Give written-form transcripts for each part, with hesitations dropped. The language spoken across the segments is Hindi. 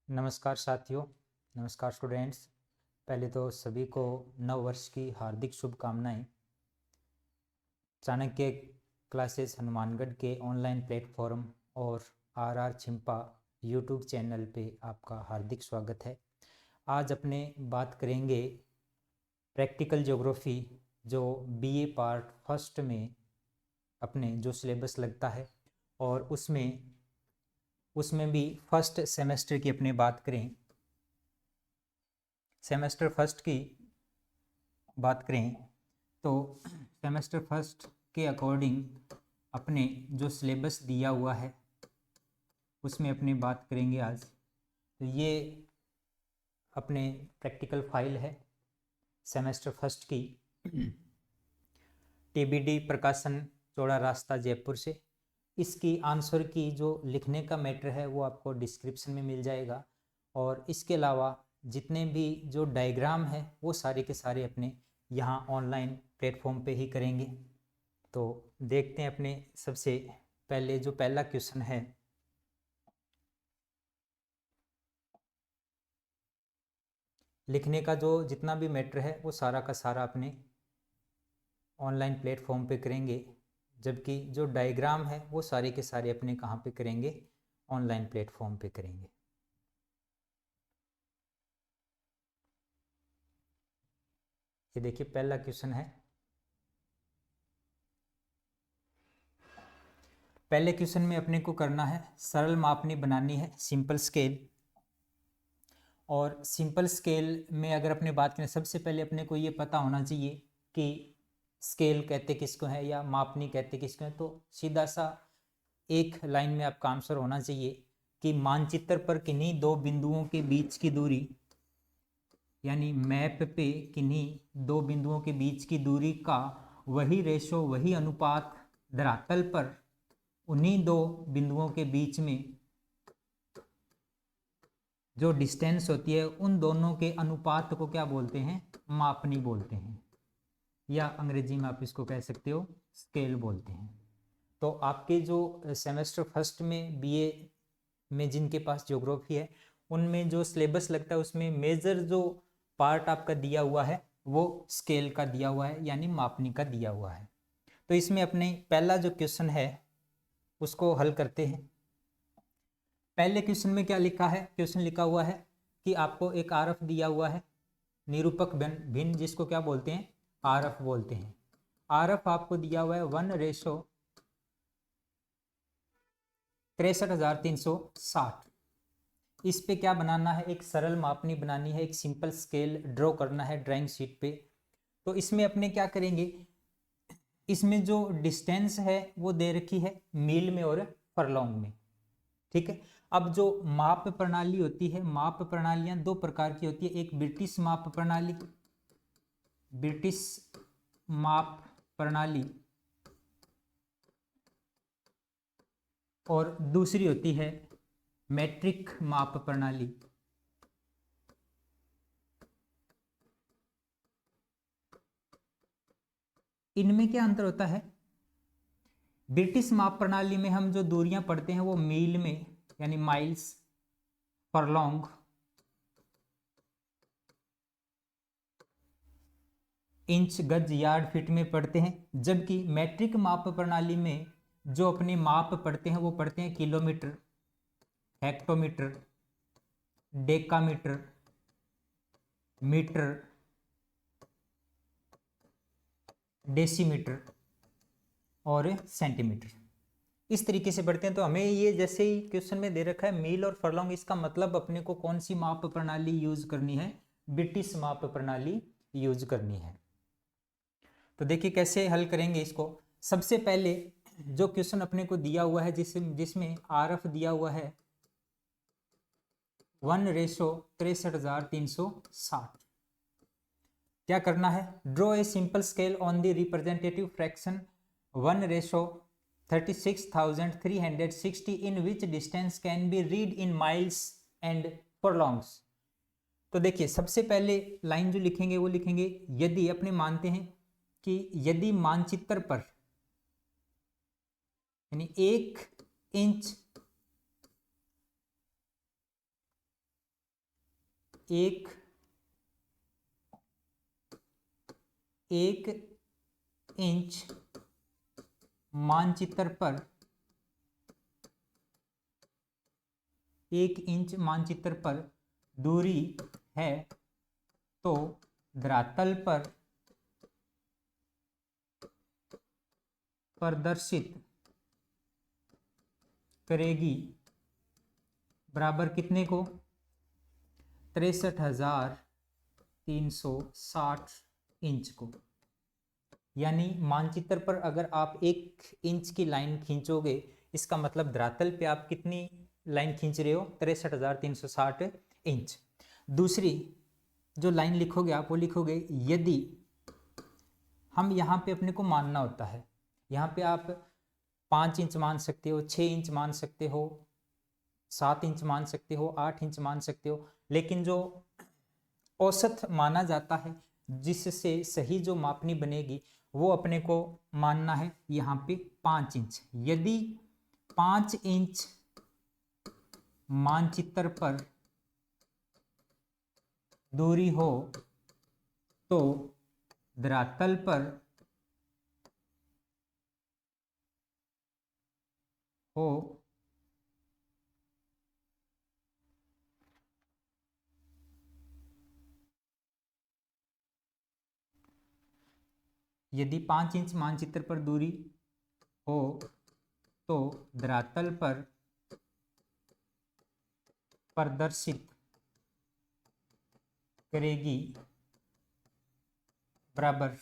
नमस्कार साथियों, नमस्कार स्टूडेंट्स। पहले तो सभी को नव वर्ष की हार्दिक शुभकामनाएं। चाणक्य क्लासेस हनुमानगढ़ के ऑनलाइन प्लेटफॉर्म और आर छिंपा यूट्यूब चैनल पे आपका हार्दिक स्वागत है। आज अपने बात करेंगे प्रैक्टिकल ज्योग्राफी, जो बीए पार्ट फर्स्ट में अपने जो सिलेबस लगता है, और उसमें भी फर्स्ट सेमेस्टर की अपने बात करें, सेमेस्टर फर्स्ट की बात करें तो सेमेस्टर फर्स्ट के अकॉर्डिंग अपने जो सिलेबस दिया हुआ है उसमें अपने बात करेंगे आज। तो ये अपने प्रैक्टिकल फाइल है सेमेस्टर फर्स्ट की, टीबीडी प्रकाशन चौड़ा रास्ता जयपुर से। इसकी आंसर की जो लिखने का मैटर है वो आपको डिस्क्रिप्शन में मिल जाएगा, और इसके अलावा जितने भी जो डायग्राम है वो सारे के सारे अपने यहाँ ऑनलाइन प्लेटफॉर्म पे ही करेंगे। तो देखते हैं अपने सबसे पहले जो पहला क्वेश्चन है, लिखने का जो जितना भी मैटर है वो सारा का सारा अपने ऑनलाइन प्लेटफॉर्म पे करेंगे, जबकि जो डायग्राम है वो सारे के सारे अपने कहाँ पे करेंगे, ऑनलाइन प्लेटफॉर्म पे करेंगे। ये देखिए पहला क्वेश्चन है। पहले क्वेश्चन में अपने को करना है सरल मापनी बनानी है, सिंपल स्केल। और सिंपल स्केल में अगर अपने बात करें, सबसे पहले अपने को ये पता होना चाहिए कि स्केल कहते किसको है या मापनी कहते किसको है। तो सीधा सा एक लाइन में आपका आंसर होना चाहिए कि मानचित्र पर किन्हीं दो बिंदुओं के बीच की दूरी, यानी मैप पे किन्हीं दो बिंदुओं के बीच की दूरी का वही रेशो, वही अनुपात धरातल पर उन्हीं दो बिंदुओं के बीच में जो डिस्टेंस होती है उन दोनों के अनुपात को क्या बोलते हैं, मापनी बोलते हैं, या अंग्रेजी में आप इसको कह सकते हो स्केल बोलते हैं। तो आपके जो सेमेस्टर फर्स्ट में बीए में जिनके पास ज्योग्राफी है उनमें जो सिलेबस लगता है उसमें मेजर जो पार्ट आपका दिया हुआ है वो स्केल का दिया हुआ है, यानी मापनी का दिया हुआ है। तो इसमें अपने पहला जो क्वेश्चन है उसको हल करते हैं। पहले क्वेश्चन में क्या लिखा है, क्वेश्चन लिखा हुआ है कि आपको एक आरफ दिया हुआ है, निरूपक भिन्न जिसको क्या बोलते हैं, आरफ बोलते हैं। आरफ आपको दिया हुआ है 1:63,360। इस पे क्या बनाना है, एक सरल मापनी बनानी है, एक सिंपल स्केल ड्रॉ करना है ड्राइंग शीट पे। तो इसमें अपने क्या करेंगे, इसमें जो डिस्टेंस है वो दे रखी है मील में और फरलॉन्ग में, ठीक है। अब जो माप प्रणाली होती है, माप प्रणालियां दो प्रकार की होती है, एक ब्रिटिश माप प्रणाली, ब्रिटिश माप प्रणाली, और दूसरी होती है मैट्रिक माप प्रणाली। इनमें क्या अंतर होता है, ब्रिटिश माप प्रणाली में हम जो दूरियां पढ़ते हैं वो मील में, यानी माइल्स, फरलॉन्ग, इंच, गज, यार्ड, फीट में पढ़ते हैं। जबकि मैट्रिक माप प्रणाली में जो अपने माप पढ़ते हैं वो पढ़ते हैं kilometre, hectometre, decametre, metre, decimetre और सेंटीमीटर, इस तरीके से पढ़ते हैं। तो हमें ये जैसे ही क्वेश्चन में दे रखा है मील और फरलॉन्ग, इसका मतलब अपने को कौन सी माप प्रणाली यूज करनी है, ब्रिटिश माप प्रणाली यूज करनी है। तो देखिए कैसे हल करेंगे इसको। सबसे पहले जो क्वेश्चन अपने को दिया हुआ है जिसमें आरएफ दिया हुआ है 1:63,360, क्या करना है, draw a simple scale on the representative fraction 1:36,360 in which distance can be read in miles and furlongs. तो देखिए सबसे पहले लाइन जो लिखेंगे वो लिखेंगे, यदि अपने मानते हैं कि यदि मानचित्र पर, यानी 1 इंच एक इंच मानचित्र पर 1 इंच मानचित्र पर दूरी है तो धरातल पर प्रदर्शित करेगी बराबर कितने को, 63,360 इंच को। यानी मानचित्र पर अगर आप 1 इंच की लाइन खींचोगे, इसका मतलब धरातल पे आप कितनी लाइन खींच रहे हो, 63,360 इंच। दूसरी जो लाइन लिखोगे आप, वो लिखोगे यदि हम यहाँ पे अपने को मानना होता है, यहाँ पे आप 5 इंच मान सकते हो, 6 इंच मान सकते हो, 7 इंच मान सकते हो, 8 इंच मान सकते हो, लेकिन जो औसत माना जाता है जिससे सही जो मापनी बनेगी वो अपने को मानना है यहाँ पे 5 इंच। यदि 5 इंच मानचित्र पर दूरी हो तो धरातल पर हो यदि 5 इंच मानचित्र पर दूरी हो तो धरातल पर प्रदर्शित करेगी बराबर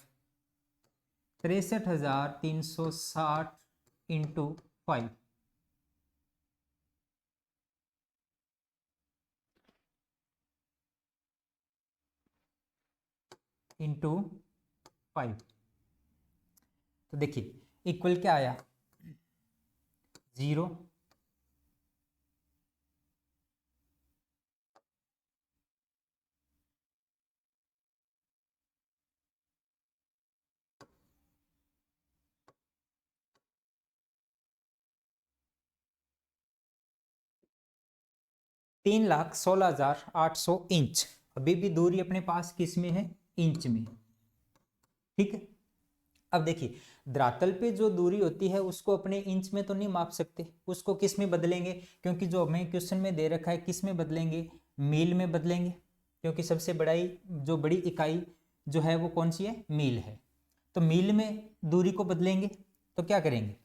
63,360 इंटू 5। इंटू 5। तो देखिए इक्वल क्या आया, 0। तीन लाख 16,800 इंच। अभी भी दूरी अपने पास किस में है, इंच में। ठीक है, अब देखिए धरातल पे जो दूरी होती है उसको अपने इंच में तो नहीं माप सकते, उसको किस में बदलेंगे, क्योंकि जो हमें क्वेश्चन में दे रखा है किस में बदलेंगे, मील में बदलेंगे, क्योंकि सबसे बड़ी इकाई जो है वो कौन सी है, मील है। तो मील में दूरी को बदलेंगे तो क्या करेंगे,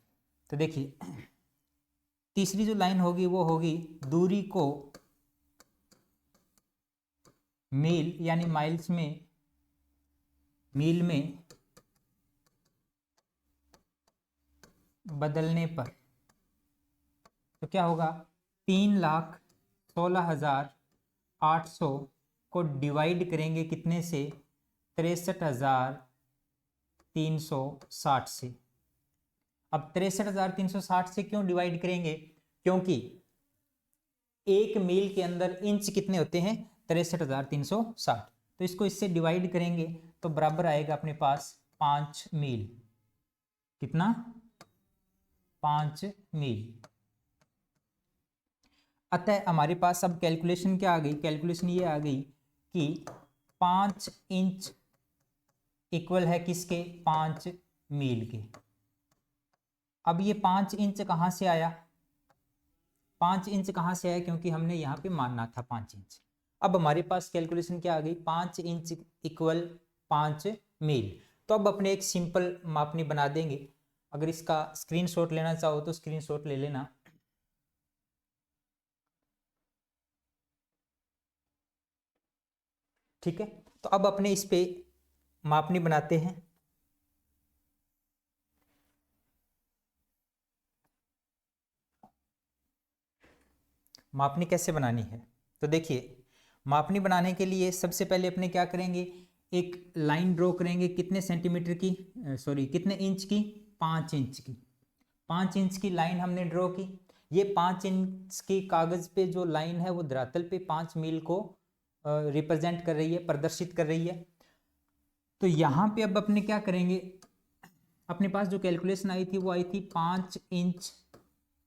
तो देखिए तीसरी जो लाइन होगी वो होगी दूरी को मील यानी माइल्स में, मील में बदलने पर तो क्या होगा, 3,16,800 को डिवाइड करेंगे कितने से, 63,360 से। अब 63,360 से क्यों डिवाइड करेंगे, क्योंकि 1 मील के अंदर इंच कितने होते हैं, 63,360। तो इसको इससे डिवाइड करेंगे तो बराबर आएगा अपने पास 5 मील। कितना, 5 मील। अतः हमारे पास अब कैलकुलेशन क्या आ गई, कैलकुलेशन ये आ गई कि 5 इंच इक्वल है किसके, 5 मील के। अब ये 5 इंच कहाँ से आया, 5 इंच कहाँ से आया, क्योंकि हमने यहाँ पे मानना था 5 इंच। अब हमारे पास कैलकुलेशन क्या आ गई, 5 इंच इक्वल 5 मील। तो अब अपने एक सिंपल मापनी बना देंगे। अगर इसका स्क्रीनशॉट लेना चाहो तो स्क्रीनशॉट ले लेना। ठीक है, तो अब अपने इस पे मापनी बनाते हैं। मापनी कैसे बनानी है, तो देखिए मापनी बनाने के लिए सबसे पहले अपने क्या करेंगे, एक लाइन ड्रॉ करेंगे कितने सेंटीमीटर की, सॉरी कितने इंच की, 5 इंच की। 5 इंच की लाइन हमने ड्रॉ की। ये 5 इंच की कागज पे जो लाइन है वो धरातल पे 5 मील को रिप्रेजेंट कर रही है, प्रदर्शित कर रही है। तो यहाँ पे अब अपने क्या करेंगे, अपने पास जो कैलकुलेशन आई थी वो आई थी 5 इंच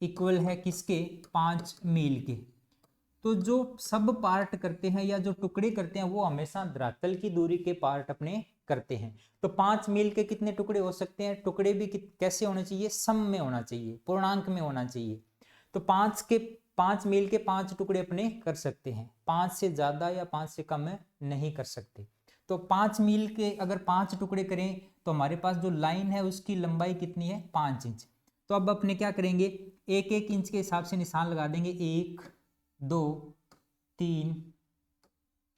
इक्वल है किसके, 5 मील के। तो जो सब पार्ट करते हैं या जो टुकड़े करते हैं वो हमेशा धरातल की दूरी के पार्ट अपने करते हैं। तो 5 मील के कितने टुकड़े हो सकते हैं? टुकड़े भी कैसे होने चाहिए? सम में होना चाहिए, पूर्णांक में होना चाहिए। तो 5 मील के 5 टुकड़े अपने कर सकते हैं, 5 से ज्यादा या 5 से कम नहीं कर सकते। तो 5 मील के अगर 5 टुकड़े करें तो हमारे पास जो लाइन है उसकी लंबाई कितनी है? 5 इंच। तो अब अपने क्या करेंगे, एक एक इंच के हिसाब से निशान लगा देंगे, 1 2 3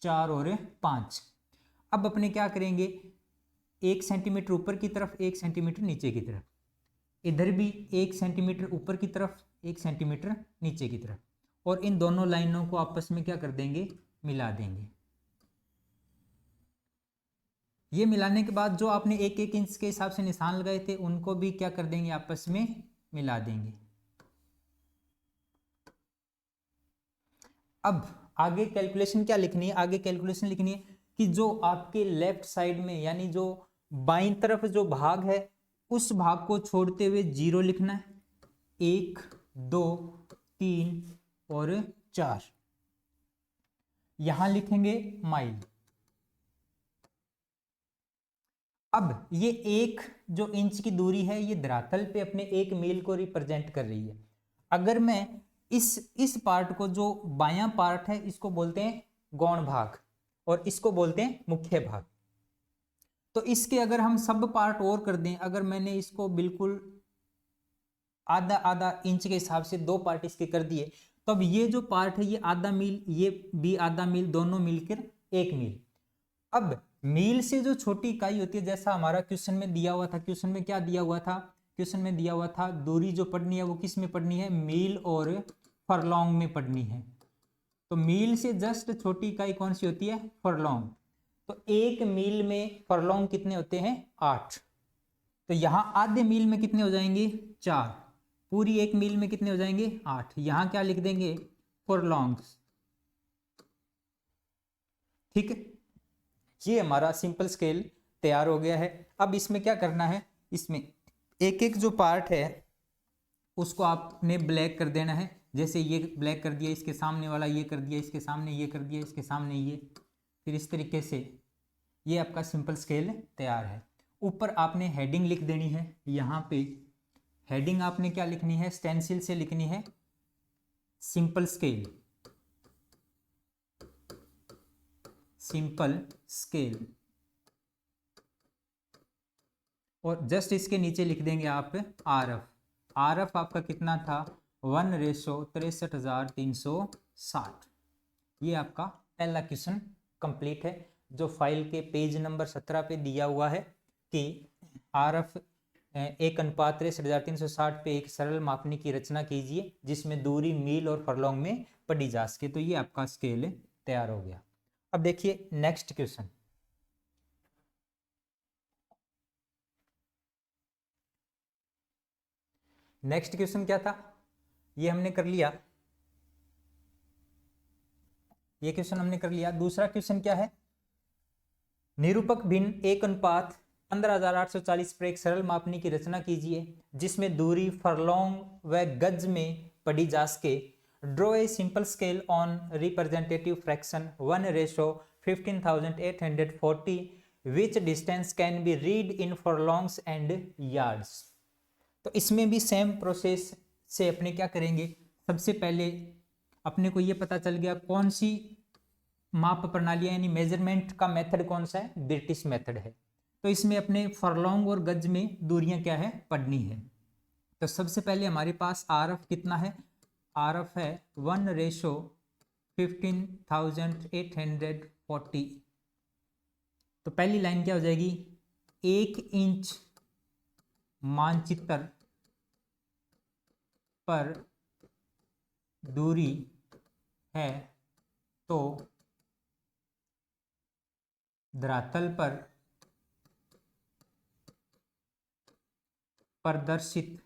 4 और 5। अब अपने क्या करेंगे, 1 सेंटीमीटर ऊपर की तरफ, 1 सेंटीमीटर नीचे की तरफ, इधर भी 1 सेंटीमीटर ऊपर की तरफ, 1 सेंटीमीटर नीचे की तरफ, और इन दोनों लाइनों को आपस में क्या कर देंगे? मिला देंगे। ये मिलाने के बाद जो आपने 1 1 इंच के हिसाब से निशान लगाए थे उनको भी क्या कर देंगे? आपस में मिला देंगे। अब आगे कैलकुलेशन क्या लिखनी है? आगे कैलकुलेशन लिखनी है कि जो आपके लेफ्ट साइड में यानी जो बाईं तरफ जो भाग है उस भाग को छोड़ते हुए 0 लिखना है, 1 2 3 और 4, यहां लिखेंगे माइल। अब ये 1 जो इंच की दूरी है ये धरातल पे अपने 1 मील को रिप्रेजेंट कर रही है। अगर मैं इस पार्ट को, जो बायां पार्ट है, इसको बोलते हैं गौण भाग और इसको बोलते हैं मुख्य भाग। तो इसके अगर हम सब पार्ट और कर दें, अगर मैंने इसको बिल्कुल आधा आधा इंच के हिसाब से 2 पार्ट इसके कर दिए, तो अब ये जो पार्ट है ये आधा मील, ये भी आधा मील, दोनों मिलकर 1 मील। अब मील से जो छोटी इकाई होती है, जैसा हमारा क्वेश्चन में दिया हुआ था, क्वेश्चन में क्या दिया हुआ था? क्वेश्चन में दिया हुआ था दूरी जो पढ़नी है वो किस में पढ़नी है? मील और फरलॉन्ग में पढ़नी है। तो मील से जस्ट छोटी इकाई कौन सी होती है? फरलॉन्ग। तो 1 मील में फरलॉन्ग कितने होते हैं? 8। तो यहां आधे मील में कितने हो जाएंगे? 4। पूरी 1 मील में कितने हो जाएंगे? 8। यहां क्या लिख देंगे? फरलॉन्ग्स। ठीक है, ये हमारा सिंपल स्केल तैयार हो गया है। अब इसमें क्या करना है, इसमें एक एक जो पार्ट है उसको आपने ब्लैक कर देना है। जैसे ये ब्लैक कर दिया, इसके सामने वाला ये कर दिया, इसके सामने ये कर दिया, इसके सामने ये, फिर इस तरीके से ये आपका सिंपल स्केल तैयार है। ऊपर आपने हेडिंग लिख देनी है। यहाँ पे हेडिंग आपने क्या लिखनी है? स्टेंसिल से लिखनी है सिंपल स्केल, सिंपल स्केल, और जस्ट इसके नीचे लिख देंगे आप आरएफ। आरएफ आपका कितना था? 1:63,360। ये आपका पहला क्वेश्चन कंप्लीट है, जो फाइल के पेज नंबर 17 पे दिया हुआ है कि आरएफ 1:63,360 पे एक सरल मापनी की रचना कीजिए जिसमें दूरी मील और फरलॉन्ग में पढ़ी जा सके। तो ये आपका स्केल तैयार हो गया। अब देखिए नेक्स्ट क्वेश्चन। नेक्स्ट क्वेश्चन क्या था? ये हमने कर लिया, ये क्वेश्चन हमने कर लिया। दूसरा क्वेश्चन क्या है? निरूपक भिन्न 1:15,840 पर एक सरल मापनी की रचना कीजिए जिसमें दूरी फरलॉन्ग व गज में पढ़ी जा सके। Draw a simple scale on representative fraction 1:15,840 which distance can be read in furlongs and yards. तो इसमें भी सेम प्रोसेस से अपने क्या करेंगे? सबसे पहले अपने को ये पता चल गया कौन सी माप प्रणाली यानी मेजरमेंट का मेथड कौन सा है? ब्रिटिश मेथड है। तो इसमें अपने फरलॉन्ग और गज में दूरियां क्या है? पढ़नी है। तो सबसे पहले हमारे पास आरएफ कितना है? आरएफ है 1:15,840। तो पहली लाइन क्या हो जाएगी? 1 इंच मानचित्र पर दूरी है तो धरातल पर प्रदर्शित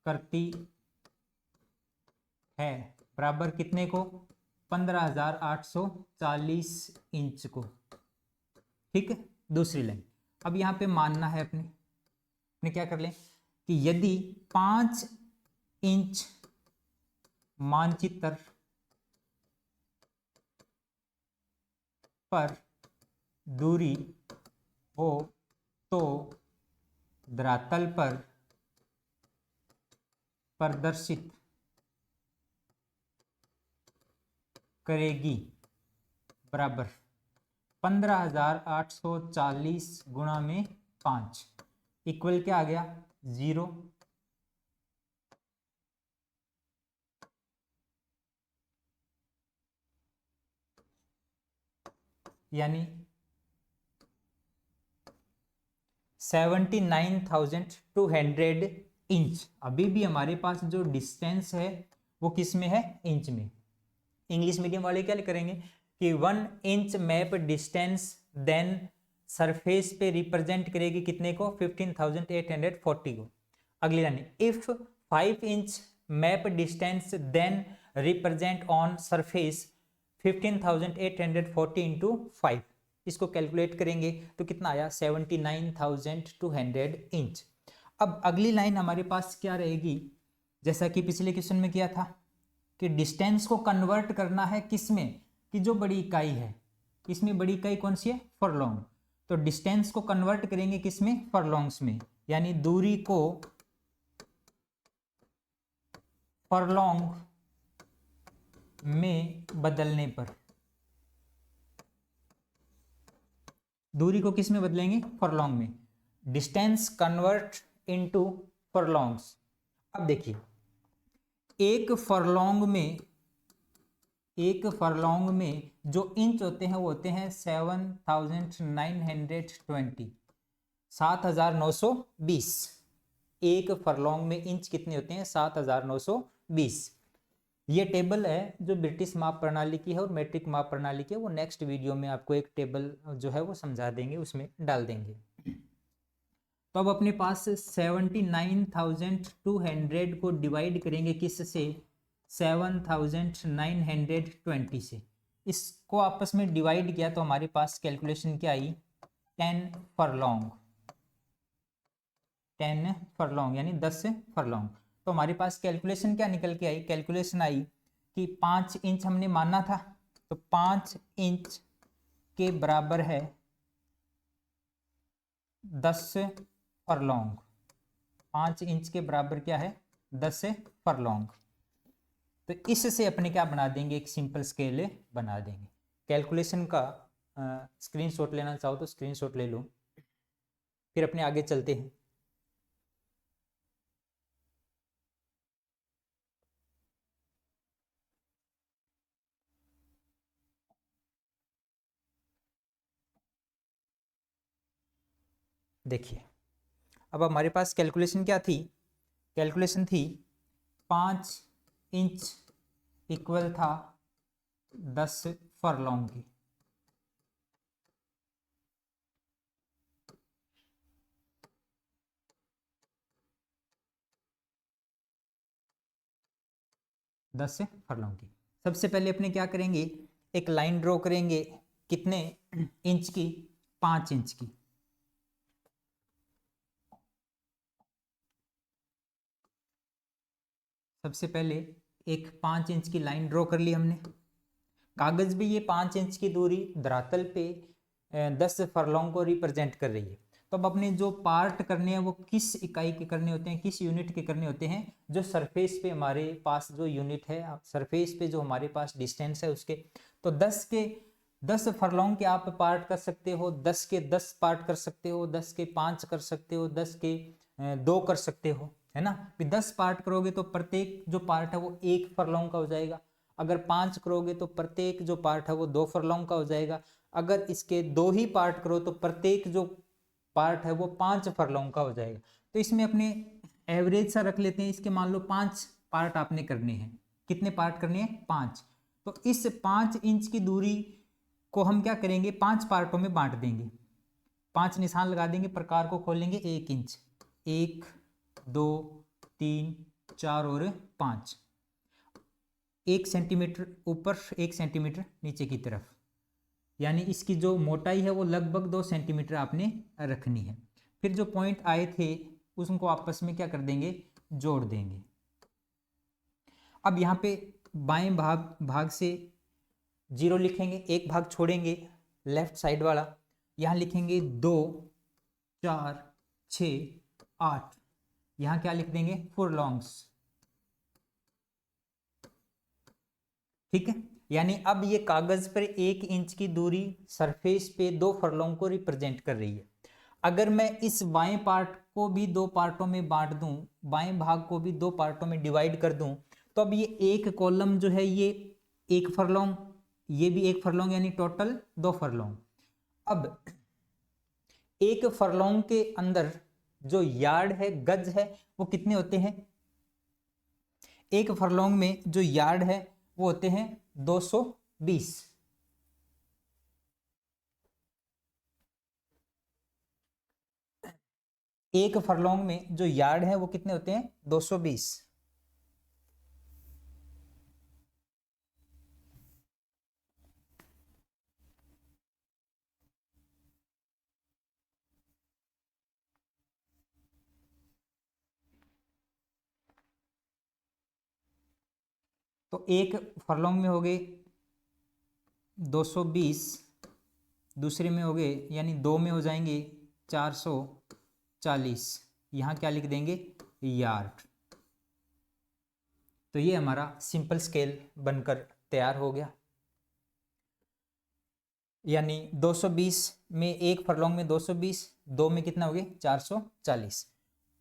करती है बराबर कितने को? 15,840 इंच को। ठीक है, दूसरी लाइन। अब यहाँ पे मानना है अपने क्या कर लें कि यदि 5 इंच मानचित्र पर दूरी हो तो धरातल पर प्रदर्शित करेगी बराबर 15,840 गुणा में 5 इक्वल क्या आ गया 0। यानी 79,200 इंच। अभी भी हमारे पास जो डिस्टेंस है वो किस में है, इंच में। इंग्लिश मीडियम वाले क्या करेंगे कि 1 inch map distance then surface पे रिप्रेजेंट करेगी कितने को, 15,840 को। अगली line, if 5 inch map distance then represent on surface 15,840 into 5। इसको कैलकुलेट करेंगे तो कितना आया 79,200 इंच। अब अगली लाइन हमारे पास क्या रहेगी, जैसा कि पिछले क्वेश्चन में किया था कि डिस्टेंस को कन्वर्ट करना है किस में, कि जो बड़ी इकाई है, इसमें बड़ी इकाई कौन सी है, फरलॉन्ग। तो डिस्टेंस को कन्वर्ट करेंगे किस में, फरलॉन्ग्स में। यानी दूरी को फरलॉन्ग में बदलने पर, दूरी को किस में बदलेंगे, फरलॉन्ग में। Distance convert into furlongs. अब देखिए एक फरलॉन्ग में जो इंच होते हैं वो होते हैं 7,920, 7,920। एक फरलॉन्ग में इंच कितने होते हैं, 7,920। ये टेबल है जो ब्रिटिश माप प्रणाली की है और मैट्रिक माप प्रणाली की है। वो नेक्स्ट वीडियो में आपको एक टेबल जो है वो समझा देंगे, उसमें डाल देंगे। तो अब अपने पास 79,200 को डिवाइड करेंगे किस से, 7,920 से। इसको आपस में डिवाइड किया तो हमारे पास कैलकुलेशन क्या आई, 10 फरलॉन्ग यानी 10 फरलॉन्ग। तो हमारे पास कैलकुलेशन क्या निकल के आई, कैलकुलेशन आई कि 5 इंच हमने माना था, तो 5 इंच के बराबर है 10 फरलॉन्ग। 5 इंच के बराबर क्या है, 10 फरलॉन्ग। तो इससे अपने क्या बना देंगे, एक सिंपल स्केल बना देंगे। कैलकुलेशन का स्क्रीनशॉट लेना चाहो तो स्क्रीनशॉट ले लो, फिर अपने आगे चलते हैं। देखिए अब हमारे पास कैलकुलेशन क्या थी, कैलकुलेशन थी 5 इंच इक्वल था 10 फरलॉन्ग की। फरलॉन्ग की सबसे पहले अपने क्या करेंगे, एक लाइन ड्रॉ करेंगे, कितने इंच की, 5 इंच की। सबसे पहले एक 5 इंच की लाइन ड्रॉ कर ली हमने। कागज भी ये 5 इंच की दूरी धरातल पे 10 फरलॉन्ग को रिप्रेजेंट कर रही है। तो अब अपने जो पार्ट करने हैं वो किस इकाई के करने होते हैं, किस यूनिट के करने होते हैं, जो सरफेस पे हमारे पास जो यूनिट है, सरफेस पे जो हमारे पास डिस्टेंस है उसके। तो 10 फरलॉन्ग के आप पार्ट कर सकते हो, 10 के 10 पार्ट कर सकते हो, 10 के 5 कर सकते हो, 10 के 2 कर सकते हो, है ना। फिर 10 पार्ट करोगे तो प्रत्येक जो पार्ट है वो 1 फरलॉन्ग का हो जाएगा। अगर 5 करोगे तो प्रत्येक जो पार्ट है वो 2 फरलॉन्ग का हो जाएगा। अगर इसके 2 ही पार्ट करो तो प्रत्येक जो पार्ट है वो 5 फरलॉन्ग का हो जाएगा। तो इसमें अपने एवरेज सा रख लेते हैं, इसके मान लो 5 पार्ट आपने करने हैं। कितने पार्ट करने हैं, 5। तो इस 5 इंच की दूरी को हम क्या करेंगे, 5 पार्टों में बांट देंगे। 5 निशान लगा देंगे, प्रकार को खोलेंगे 1 इंच, 1 2 3 4 और 5। 1 सेंटीमीटर ऊपर, 1 सेंटीमीटर नीचे की तरफ, यानी इसकी जो मोटाई है वो लगभग 2 सेंटीमीटर आपने रखनी है। फिर जो पॉइंट आए थे उसको आपस में क्या कर देंगे, जोड़ देंगे। अब यहाँ पे बाएं भाग से 0 लिखेंगे, एक भाग छोड़ेंगे लेफ्ट साइड वाला, यहाँ लिखेंगे 2 4 6 8, यहाँ क्या लिख देंगे फुरलॉन्ग्स। ठीक है, यानी अब ये कागज पर 1 इंच की दूरी सरफेस पे 2 फरलोंग को रिप्रेजेंट कर रही है। अगर मैं इस बाएं पार्ट को भी 2 पार्टों में बांट दूं, बाएं भाग को भी 2 पार्टों में डिवाइड कर दूं, तो अब ये एक कॉलम जो है ये 1 फरलोंग, ये भी 1 फरलोंग, यानी टोटल 2 फरलोंग। अब 1 फरलोंग के अंदर जो यार्ड है, गज है, वो कितने होते हैं? 1 फरलोंग में जो यार्ड है वो होते हैं 220। एक फरलोंग में जो यार्ड है वो कितने होते हैं? 220। तो एक फरलोंग में हो गए 220, दूसरे में हो गए, यानी 2 में हो जाएंगे 440। यहाँ क्या लिख देंगे? यार्ड। तो ये हमारा सिंपल स्केल बनकर तैयार हो गया। यानी 220 में, एक फरलोंग में 220, 2 में कितना हो गया? 440।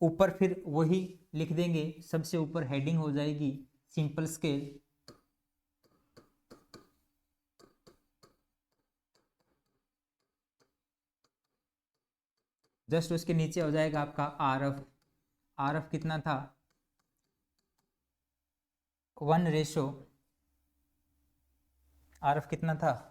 ऊपर फिर वही लिख देंगे, सबसे ऊपर हेडिंग हो जाएगी सिंपल स्केल। जस्ट उसके नीचे हो जाएगा आपका आरएफ। आरएफ कितना था? 1 आरएफ कितना था?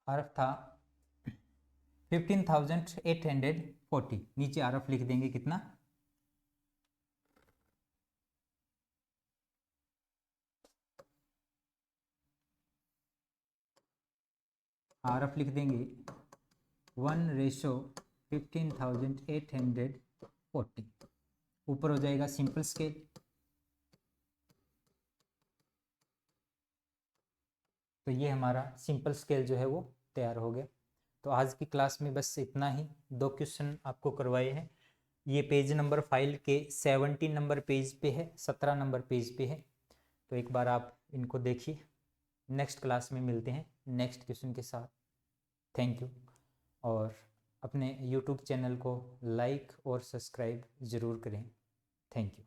आरएफ था 15,840। नीचे आरएफ लिख देंगे कितना? आरएफ लिख देंगे 1:15,840। ऊपर हो जाएगा सिंपल स्केल। तो ये हमारा सिंपल स्केल जो है वो तैयार हो गया। तो आज की क्लास में बस इतना ही। 2 क्वेश्चन आपको करवाए हैं। ये पेज नंबर फाइल के 17 नंबर पेज पे है, 17 नंबर पेज पे है। तो एक बार आप इनको देखिए। नेक्स्ट क्लास में मिलते हैं नेक्स्ट क्वेश्चन के साथ। Thank you. और अपने YouTube चैनल को लाइक और सब्सक्राइब ज़रूर करें। Thank you.